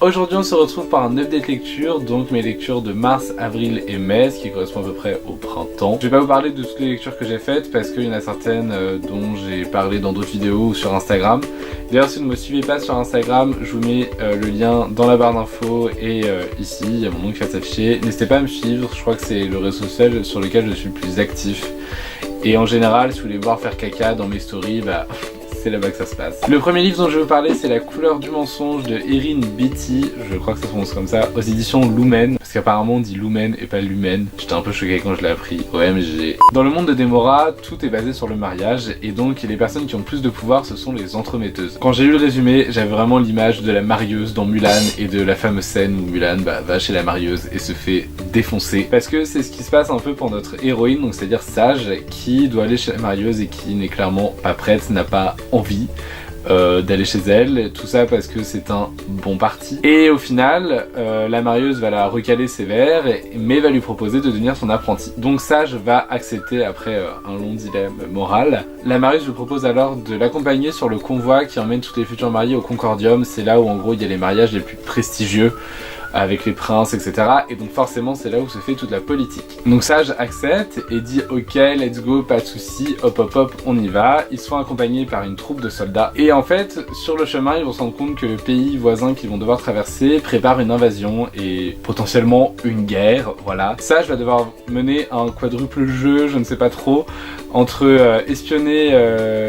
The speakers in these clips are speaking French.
Aujourd'hui on se retrouve par un update lecture, donc mes lectures de mars, avril et mai, ce qui correspond à peu près au printemps. Je vais pas vous parler de toutes les lectures que j'ai faites parce qu'il y en a certaines dont j'ai parlé dans d'autres vidéos ou sur Instagram. D'ailleurs si vous ne me suivez pas sur Instagram, je vous mets le lien dans la barre d'infos et ici, il y a mon nom qui va s'afficher. N'hésitez pas à me suivre, je crois que c'est le réseau social sur lequel je suis le plus actif. Et en général, si vous voulez voir faire caca dans mes stories, c'est là-bas que ça se passe. Le premier livre dont je vais vous parler, c'est La couleur du mensonge de Erin Beatty, je crois que ça se prononce comme ça, aux éditions Lumen, parce qu'apparemment on dit Lumen et pas Lumen. J'étais un peu choqué quand je l'ai appris, OMG. Dans le monde de Démora, tout est basé sur le mariage, et donc les personnes qui ont plus de pouvoir, ce sont les entremetteuses. Quand j'ai lu le résumé, j'avais vraiment l'image de la marieuse dans Mulan, et de la fameuse scène où Mulan va chez la marieuse et se fait défoncer. Parce que c'est ce qui se passe un peu pour notre héroïne, donc c'est-à-dire Sage, qui doit aller chez la marieuse et qui n'est clairement pas prête, n'a pas envie d'aller chez elle, tout ça parce que c'est un bon parti. Et au final, la marieuse va la recaler sévère, mais va lui proposer de devenir son apprenti. Donc Sage va accepter après un long dilemme moral. La marieuse lui propose alors de l'accompagner sur le convoi qui emmène toutes les futures mariées au Concordium. C'est là où en gros il y a les mariages les plus prestigieux, avec les princes, etc. Et donc forcément c'est là où se fait toute la politique. Donc Sage accepte et dit ok, let's go, pas de soucis, hop hop hop, on y va. Ils sont accompagnés par une troupe de soldats. Et en fait, sur le chemin, ils vont se rendre compte que le pays voisin qu'ils vont devoir traverser prépare une invasion et potentiellement une guerre, voilà. Sage va devoir mener un quadruple jeu, je ne sais pas trop, entre espionner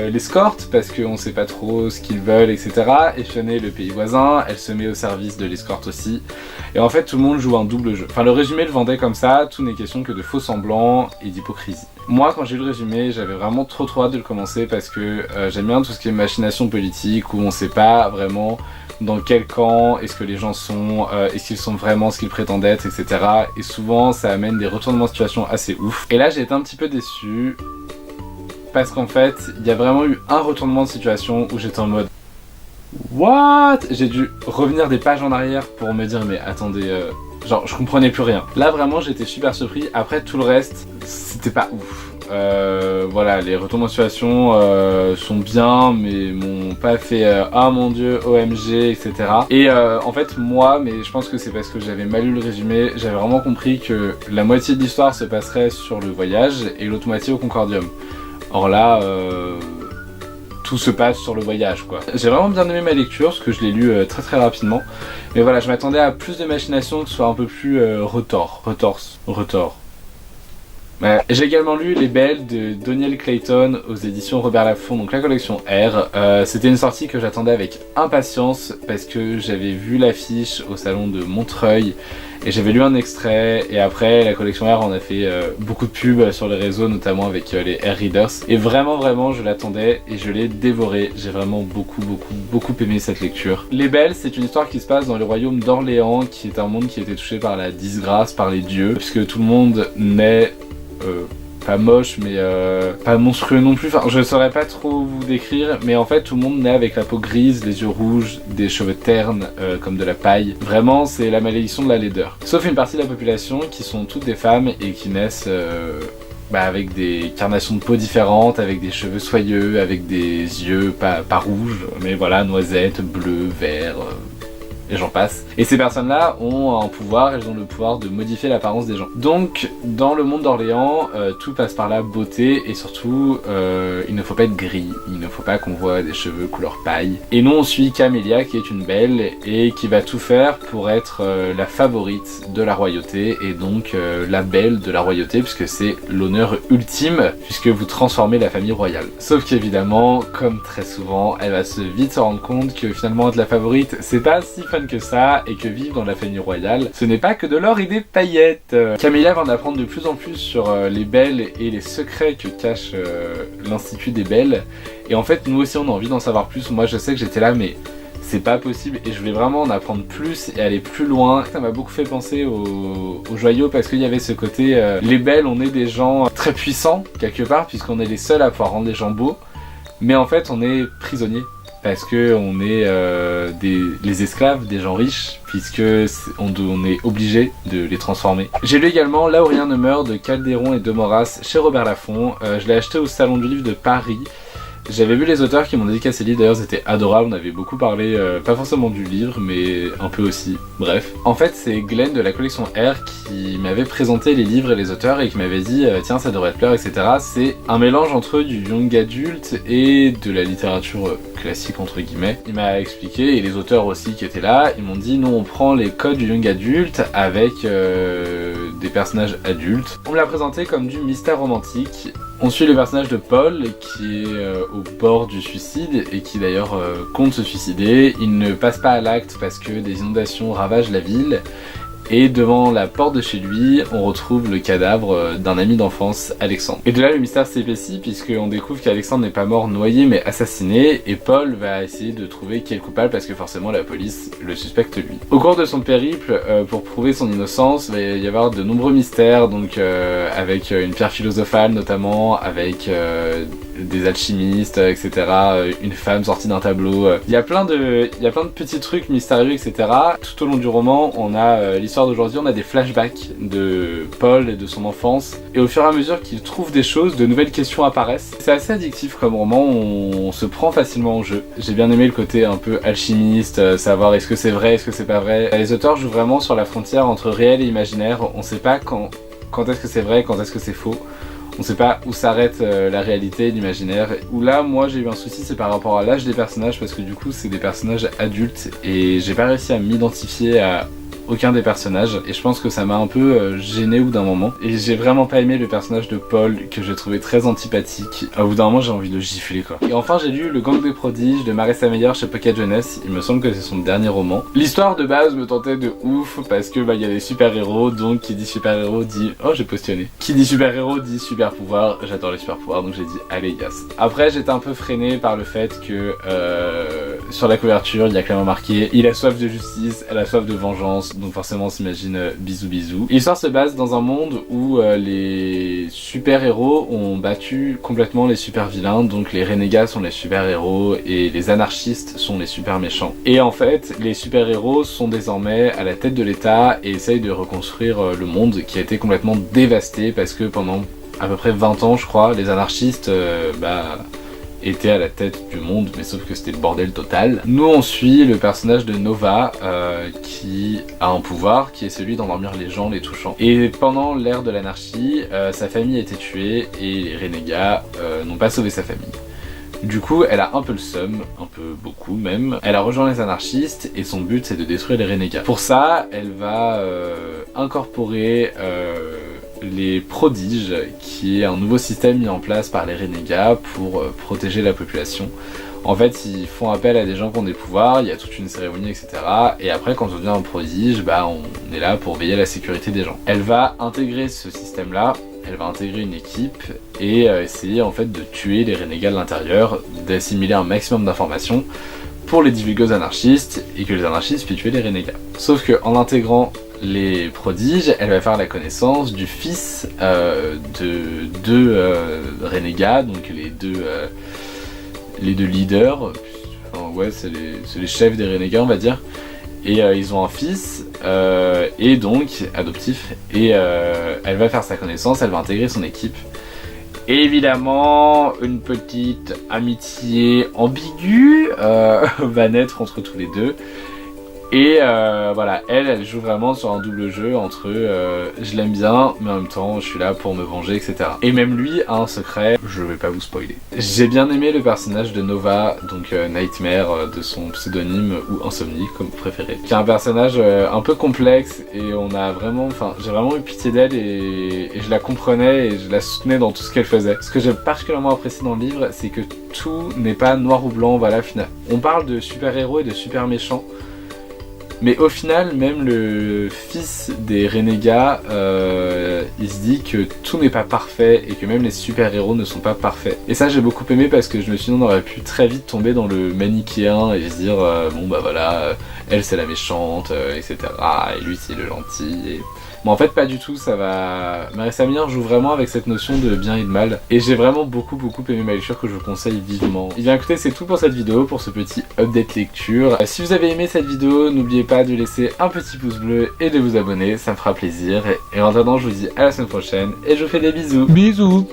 l'escorte, parce qu'on sait pas trop ce qu'ils veulent, etc. Espionner le pays voisin, elle se met au service de l'escorte aussi. Et en fait tout le monde joue un double jeu. Enfin le résumé le vendait comme ça, tout n'est question que de faux semblants et d'hypocrisie. Moi quand j'ai lu le résumé, j'avais vraiment trop hâte de le commencer parce que j'aime bien tout ce qui est machination politique où on sait pas vraiment dans quel camp est-ce que les gens sont, est-ce qu'ils sont vraiment ce qu'ils prétendent être, etc. Et souvent ça amène des retournements de situation assez ouf. Et là j'ai été un petit peu déçu parce qu'en fait il y a vraiment eu un retournement de situation où j'étais en mode what? J'ai dû revenir des pages en arrière pour me dire mais attendez, genre je comprenais plus rien. Là vraiment j'étais super surpris, après tout le reste c'était pas ouf. Voilà, les retournements de situation sont bien mais m'ont pas fait ah mon dieu, OMG, etc. Et en fait moi, mais je pense que c'est parce que j'avais mal lu le résumé, j'avais vraiment compris que la moitié de l'histoire se passerait sur le voyage et l'autre moitié au Concordium. Or là, tout se passe sur le voyage quoi. J'ai vraiment bien aimé ma lecture parce que je l'ai lu très rapidement. Mais voilà, je m'attendais à plus de machination, que ce soit un peu plus retors. Ouais. J'ai également lu Les Belles de Doniel Clayton aux éditions Robert Laffont, donc la collection R. C'était une sortie que j'attendais avec impatience parce que j'avais vu l'affiche au salon de Montreuil et j'avais lu un extrait, et après la collection R on a fait beaucoup de pubs sur les réseaux, notamment avec les R Readers, et vraiment je l'attendais et je l'ai dévoré. J'ai vraiment beaucoup aimé cette lecture. Les Belles, c'est une histoire qui se passe dans le royaume d'Orléans, qui est un monde qui a été touché par la disgrâce, par les dieux, puisque tout le monde naît pas moche mais pas monstrueux non plus, enfin je saurais pas trop vous décrire, mais en fait tout le monde naît avec la peau grise, les yeux rouges, des cheveux ternes comme de la paille. Vraiment c'est la malédiction de la laideur. Sauf une partie de la population qui sont toutes des femmes et qui naissent avec des carnations de peau différentes, avec des cheveux soyeux, avec des yeux pas rouges, mais voilà, noisettes, bleu, vert, et j'en passe. Et ces personnes-là ont un pouvoir, elles ont le pouvoir de modifier l'apparence des gens. Donc, dans le monde d'Orléans, tout passe par la beauté et surtout, il ne faut pas être gris, il ne faut pas qu'on voit des cheveux couleur paille. Et nous, on suit Camélia, qui est une belle et qui va tout faire pour être la favorite de la royauté et donc la belle de la royauté, puisque c'est l'honneur ultime, puisque vous transformez la famille royale. Sauf qu'évidemment, comme très souvent, elle va vite se rendre compte que finalement être la favorite, c'est pas si fun que ça, et que vivre dans la famille royale, ce n'est pas que de l'or et des paillettes. Camélia va en apprendre de plus en plus sur les belles et les secrets que cache l'Institut des Belles, et en fait nous aussi on a envie d'en savoir plus. Moi je sais que j'étais là mais c'est pas possible, et je voulais vraiment en apprendre plus et aller plus loin. Ça m'a beaucoup fait penser au Joyau, parce qu'il y avait ce côté les belles, on est des gens très puissants quelque part, puisqu'on est les seuls à pouvoir rendre les gens beaux, mais en fait on est prisonniers parce que on est les esclaves des gens riches, puisque on est obligé de les transformer. J'ai lu également Là où rien ne meurt de Calderon et de Maurras chez Robert Laffont. Je l'ai acheté au Salon du Livre de Paris. J'avais vu les auteurs qui m'ont dédicacé le livre, d'ailleurs c'était adorable, on avait beaucoup parlé, pas forcément du livre, mais un peu aussi, bref. En fait c'est Glenn de la collection R qui m'avait présenté les livres et les auteurs et qui m'avait dit tiens ça devrait te plaire, etc. C'est un mélange entre du young adulte et de la littérature classique entre guillemets. Il m'a expliqué, et les auteurs aussi qui étaient là, ils m'ont dit nous on prend les codes du young adulte avec des personnages adultes. On me l'a présenté comme du mystère romantique. On suit le personnage de Paul qui est au bord du suicide et qui d'ailleurs compte se suicider. Il ne passe pas à l'acte parce que des inondations ravagent la ville. Et devant la porte de chez lui, on retrouve le cadavre d'un ami d'enfance, Alexandre. Et de là, le mystère s'épaissit puisqu'on découvre qu'Alexandre n'est pas mort noyé mais assassiné. Et Paul va essayer de trouver qui est le coupable parce que forcément la police le suspecte lui. Au cours de son périple, pour prouver son innocence, il va y avoir de nombreux mystères, donc avec une pierre philosophale notamment, avec des alchimistes, etc. Une femme sortie d'un tableau. Il y a plein de petits trucs mystérieux, etc. Tout au long du roman, on a l'histoire d'aujourd'hui, on a des flashbacks de Paul et de son enfance. Et au fur et à mesure qu'il trouve des choses, de nouvelles questions apparaissent. C'est assez addictif comme roman, on se prend facilement au jeu. J'ai bien aimé le côté un peu alchimiste, savoir est-ce que c'est vrai, est-ce que c'est pas vrai. Les auteurs jouent vraiment sur la frontière entre réel et imaginaire. On sait pas quand est-ce que c'est vrai, quand est-ce que c'est faux. On sait pas où s'arrête la réalité et l'imaginaire. Où là, moi j'ai eu un souci, c'est par rapport à l'âge des personnages, parce que du coup c'est des personnages adultes et j'ai pas réussi à m'identifier à aucun des personnages et je pense que ça m'a un peu gêné au bout d'un moment. Et j'ai vraiment pas aimé le personnage de Paul que j'ai trouvé très antipathique. Au bout d'un moment j'ai envie de le gifler quoi. Et enfin j'ai lu Le Gang des Prodiges de Marissa Meyer chez Pocket Jeunesse. Il me semble que c'est son dernier roman. L'histoire de base me tentait de ouf parce que il y a des super héros, donc qui dit super héros dit oh j'ai postillonné. Qui dit super héros dit super pouvoir. J'adore les super pouvoirs donc j'ai dit allez yes. Après j'étais un peu freiné par le fait que sur la couverture il y a clairement marqué il a soif de justice, elle a soif de vengeance. Donc forcément on s'imagine bisous bisous. L'histoire se base dans un monde où les super héros ont battu complètement les super vilains. Donc les renégats sont les super héros et les anarchistes sont les super méchants. Et en fait les super héros sont désormais à la tête de l'État et essayent de reconstruire le monde qui a été complètement dévasté parce que pendant à peu près 20 ans je crois les anarchistes était à la tête du monde, mais sauf que c'était le bordel total. Nous on suit le personnage de Nova qui a un pouvoir qui est celui d'endormir les gens les touchant. Et pendant l'ère de l'anarchie, sa famille a été tuée et les renégats n'ont pas sauvé sa famille. Du coup elle a un peu le seum, un peu beaucoup même. Elle a rejoint les anarchistes et son but c'est de détruire les renégats. Pour ça elle va incorporer les prodiges, qui est un nouveau système mis en place par les renégats pour protéger la population. En fait, ils font appel à des gens qui ont des pouvoirs, il y a toute une cérémonie, etc. Et après, quand on devient un prodige, on est là pour veiller à la sécurité des gens. Elle va intégrer ce système-là, elle va intégrer une équipe et essayer en fait de tuer les renégats de l'intérieur, d'assimiler un maximum d'informations pour les divulguer aux anarchistes et que les anarchistes puissent tuer les renégats. Sauf que en intégrant les prodiges, elle va faire la connaissance du fils de deux renégats, donc les deux leaders, enfin, ouais c'est les chefs des renégats on va dire, et ils ont un fils et donc adoptif et elle va faire sa connaissance, elle va intégrer son équipe. Et évidemment une petite amitié ambiguë va naître entre tous les deux. Et voilà, elle joue vraiment sur un double jeu entre je l'aime bien, mais en même temps je suis là pour me venger, etc. Et même lui a un secret, je vais pas vous spoiler. J'ai bien aimé le personnage de Nova, donc Nightmare de son pseudonyme, ou Insomnie comme vous préférez, qui est un personnage un peu complexe et on a vraiment, j'ai vraiment eu pitié d'elle et je la comprenais et je la soutenais dans tout ce qu'elle faisait. Ce que j'ai particulièrement apprécié dans le livre, c'est que tout n'est pas noir ou blanc, voilà, finalement. On parle de super héros et de super méchants. Mais au final, même le fils des renégats, il se dit que tout n'est pas parfait et que même les super-héros ne sont pas parfaits. Et ça j'ai beaucoup aimé parce que je me suis dit on aurait pu très vite tomber dans le manichéen et se dire bon bah voilà, elle c'est la méchante, etc. Et lui c'est le gentil. Et... Mais en fait pas du tout, ça va... Marissa Meyer joue vraiment avec cette notion de bien et de mal. Et j'ai vraiment beaucoup aimé ma lecture que je vous conseille vivement. Et bien écoutez, c'est tout pour cette vidéo, pour ce petit update lecture. Si vous avez aimé cette vidéo, n'oubliez pas de laisser un petit pouce bleu et de vous abonner, ça me fera plaisir. Et en attendant, je vous dis à la semaine prochaine et je vous fais des bisous. Bisous.